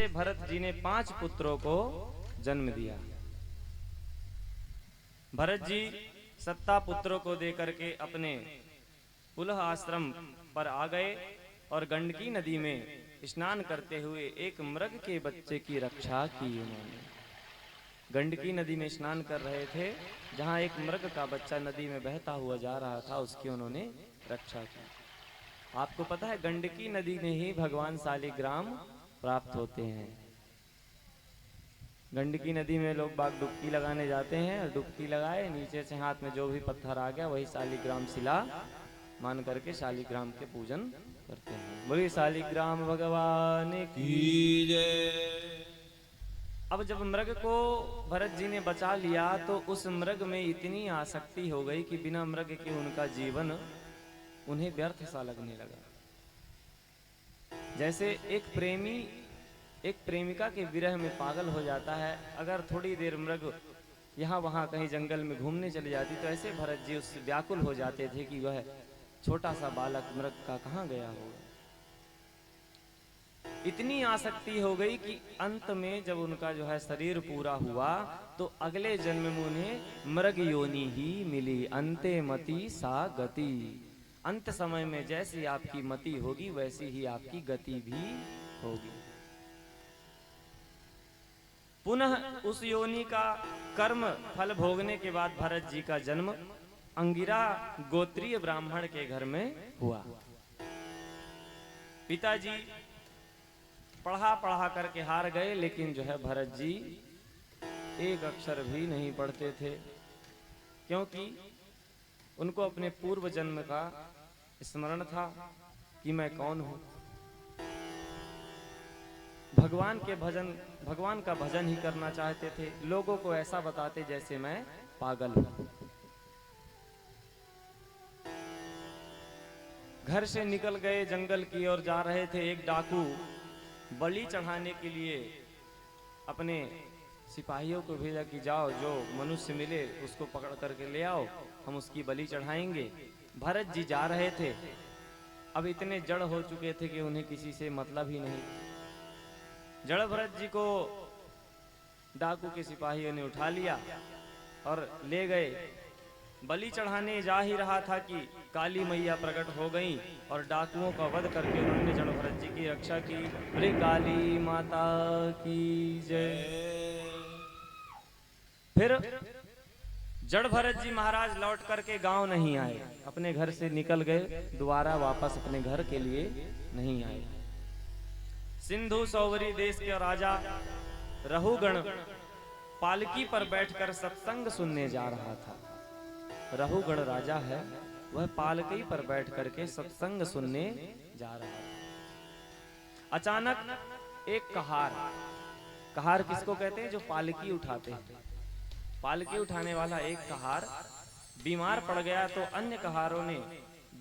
जिससे भरत जी ने 5 पुत्रों को जन्म दिया। भरत जी 7 पुत्रों को देकर के अपने पुलह आश्रम पर आ गए और गंडकी नदी में स्नान करते हुए एक मृग के बच्चे की रक्षा की उन्होंने। गंडकी नदी में स्नान कर रहे थे, जहां एक मृग का बच्चा नदी में बहता हुआ जा रहा था, उसकी उन्होंने रक्षा की। आपको पता है गंडकी नदी में ही भगवान शालिग्राम प्राप्त होते हैं। गंडकी नदी में लोग बाग डुबकी लगाने जाते हैं और डुबकी लगाए, नीचे से हाथ में जो भी पत्थर आ गया वही शालिग्राम शिला मान करके शालिग्राम के पूजन करते हैं। बोलिए शालिग्राम भगवान की जय। अब जब मृग को भरत जी ने बचा लिया तो उस मृग में इतनी आसक्ति हो गई कि बिना मृग के उनका जीवन उन्हें व्यर्थ सा लगने लगा। जैसे एक प्रेमी एक प्रेमिका के विरह में पागल हो जाता है, अगर थोड़ी देर मृग यहाँ वहाँ कहीं जंगल में घूमने चली जाती, तो ऐसे भरत जी उससे व्याकुल हो जाते थे कि वह छोटा सा बालक मृग का कहाँ गया होगा। इतनी आसक्ति हो गई कि अंत में जब उनका जो है शरीर पूरा हुआ तो अगले जन्म में उन्हें मृग योनि ही मिली। अंते मति सा गति, अंत समय में जैसी आपकी मति होगी वैसी ही आपकी गति भी होगी। पुनः उस योनि का कर्म फल भोगने के बाद भरत जी का जन्म अंगिरा गोत्रीय ब्राह्मण के घर में हुआ। पिताजी पढ़ा पढ़ा करके हार गए, लेकिन जो है भरत जी एक अक्षर भी नहीं पढ़ते थे, क्योंकि उनको अपने पूर्व जन्म का स्मरण था कि मैं कौन हूं। भगवान का भजन ही करना चाहते थे, लोगों को ऐसा बताते जैसे मैं पागल हूं। घर से निकल गए, जंगल की ओर जा रहे थे। एक डाकू बलि चढ़ाने के लिए अपने सिपाहियों को भेजा कि जाओ जो मनुष्य मिले उसको पकड़ करके ले आओ, हम उसकी बलि चढ़ाएंगे। भरत जी जा रहे थे, अब इतने जड़ हो चुके थे कि उन्हें किसी से मतलब ही नहीं। जड़ भरत जी को डाकू के सिपाहियों ने उठा लिया और ले गए। बलि चढ़ाने जा ही रहा था कि काली मैया प्रकट हो गईं और डाकुओं का वध करके उन्होंने जड़ भरत जी की रक्षा की। बोले काली माता की जय। फिर जड़ भरत जी महाराज लौट करके गांव नहीं आए, अपने घर से निकल गए, दोबारा वापस अपने घर के लिए नहीं आए। सिंधु सौवरी देश के राजा रहुगण पालकी पर बैठकर सत्संग सुनने जा रहा था। रहुगण राजा है, वह पालकी पर बैठ करके सत्संग सुनने जा रहा था। अचानक एक कहार किसको कहते हैं? जो पालकी उठाते हैं। पालकी उठाने वाला एक कहार बीमार पड़ गया तो अन्य कहारों ने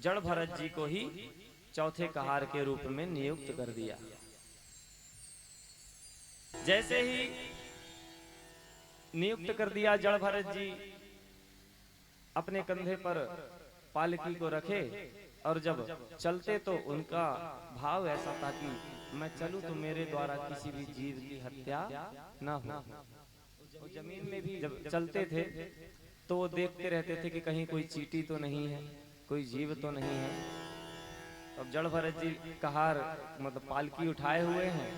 जड़ भरत जी को ही चौथे कहार के रूप में नियुक्त कर दिया। जैसे ही नियुक्त कर दिया, जड़ भरत जी अपने कंधे पर पालकी को रखे और जब चलते तो उनका भाव ऐसा था कि मैं चलूं तो मेरे द्वारा किसी भी जीव की हत्या ना हो। वो जमीन में भी जब चलते थे तो वो देखते रहते थे कि कहीं कोई चींटी तो नहीं है, कोई जीव तो नहीं है। अब जड़ भरत जी कहार मतलब पालकी उठाए हुए हैं,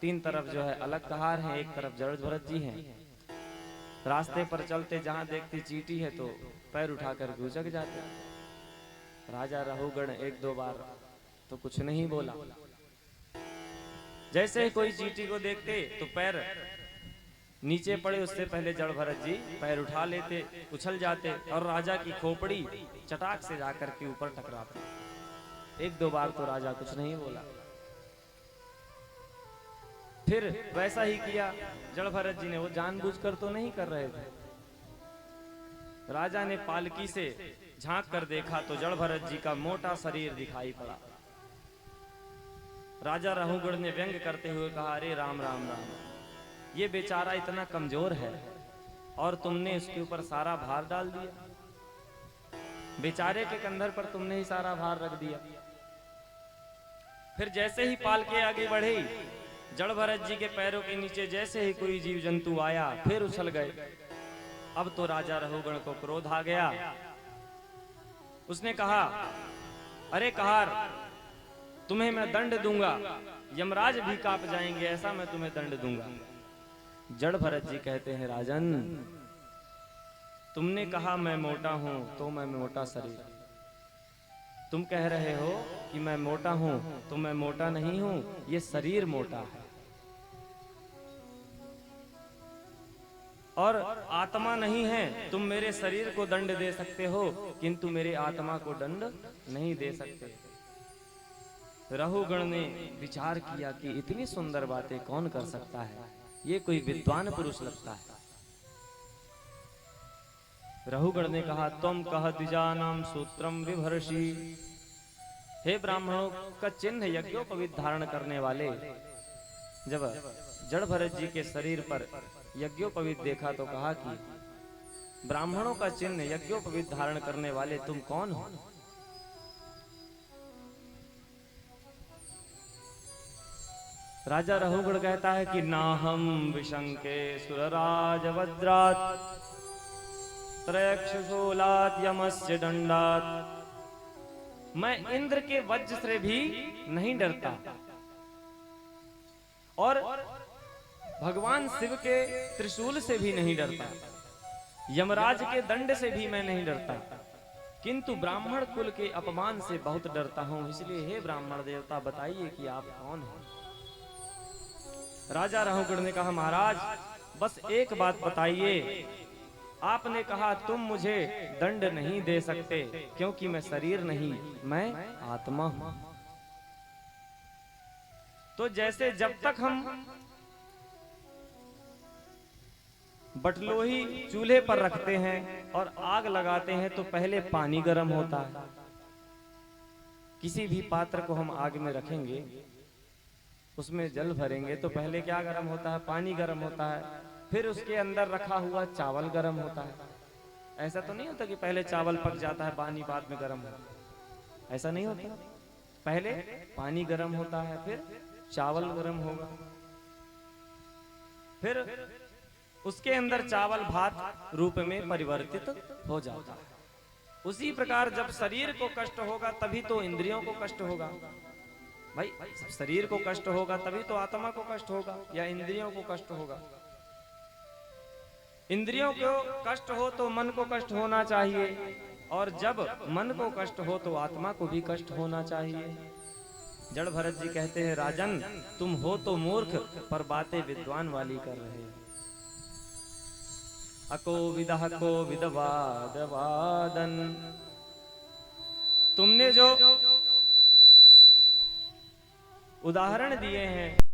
तीन तरफ जो है अलग कहार हैं, एक तरफ जड़ भरत जी हैं। रास्ते पर चलते जहां देखते चींटी है तो पैर उठा कर गुजर जाते। राजा रहुगण एक दो बार तो कुछ नहीं बोला। जैसे ही कोई चींटी को देखते तो पैर नीचे पड़े, उससे पहले जड़ भरत जी पैर उठा लेते, उछल जाते और राजा की खोपड़ी चटाक से जाकर के ऊपर टकराती। एक दो बार तो राजा कुछ नहीं बोला। फिर वैसा ही किया जड़ भरत जी ने, वो जानबूझकर तो नहीं कर रहे थे। राजा ने पालकी से झांक कर देखा तो जड़ भरत जी का मोटा शरीर दिखाई पड़ा। राजा रहुगण ने व्यंग करते हुए कहा, अरे राम राम राम, ये बेचारा इतना कमजोर है और तुमने इसके ऊपर सारा भार डाल दिया। बेचारे के कंधर पर तुमने ही सारा भार रख दिया। फिर जैसे ही पालके आगे बढ़े, जड़ भरत जी के पैरों के नीचे जैसे ही कोई जीव जंतु आया फिर उछल गए। अब तो राजा रहुगण को क्रोध आ गया। उसने कहा, अरे कहार, तुम्हें मैं दंड दूंगा, यमराज भी कांप जाएंगे ऐसा मैं तुम्हें दंड दूंगा। जड़ भरत जी कहते हैं, राजन तुमने कहा मैं मोटा हूं तो मैं मोटा शरीर, तुम कह रहे हो कि मैं मोटा हूं तो मैं मोटा नहीं हूं, ये शरीर मोटा है और आत्मा नहीं है। तुम मेरे शरीर को दंड दे सकते हो किंतु मेरे आत्मा को दंड नहीं दे सकते। रहुगण ने विचार किया कि इतनी सुंदर बातें कौन कर सकता है, ये कोई विद्वान पुरुष लगता है। रहुगण ने कहा, तुम कह द्विजानाम सूत्रम विभर्षि, हे ब्राह्मणों का चिन्ह यज्ञोपवीत धारण करने वाले। जब जड़ भरत जी के शरीर पर यज्ञोपवीत देखा तो कहा कि ब्राह्मणों का चिन्ह यज्ञोपवीत धारण करने वाले तुम कौन हो? राजा रहुगण कहता है कि नाहम विशंके सुरराज वज्रात त्रयक्षशूलात् यमस्य दंडात्, मैं इंद्र के वज्र से भी नहीं डरता और भगवान शिव के त्रिशूल से भी नहीं डरता, यमराज के दंड से भी मैं नहीं डरता, किंतु ब्राह्मण कुल के अपमान से बहुत डरता हूं। इसलिए हे ब्राह्मण देवता बताइए कि आप कौन हैं? राजा रहुगण ने कहा, महाराज बस एक बात बताइए। आपने कहा तुम मुझे दंड नहीं दे सकते क्योंकि मैं शरीर नहीं, मैं आत्मा हूं। तो जैसे जब तक हम बटलोही चूल्हे पर रखते हैं और आग लगाते हैं तो पहले पानी गर्म होता है। किसी भी पात्र को हम आग में रखेंगे, उसमें जल भरेंगे तो पहले क्या गर्म होता है? पानी गर्म होता है। फिर उसके अंदर रखा हुआ चावल गर्म होता है। ऐसा तो नहीं होता कि पहले चावल पक जाता है पानी बाद में गर्म होता है, ऐसा नहीं होता। पहले पानी गर्म होता है, फिर चावल गर्म होगा, फिर उसके अंदर चावल भात रूप में परिवर्तित हो जाता है। उसी प्रकार जब शरीर को कष्ट होगा तभी तो इंद्रियों को कष्ट होगा। भाई शरीर को कष्ट होगा तभी तो आत्मा को कष्ट होगा या इंद्रियों को कष्ट होगा। इंद्रियों को कष्ट हो तो मन को कष्ट होना चाहिए और जब मन को कष्ट हो तो आत्मा को भी कष्ट होना चाहिए। जड़ भरत जी कहते हैं, राजन तुम हो तो मूर्ख पर बातें विद्वान वाली कर रहे हो। अको विदह को विदवाद वादन, तुमने जो उदाहरण दिए हैं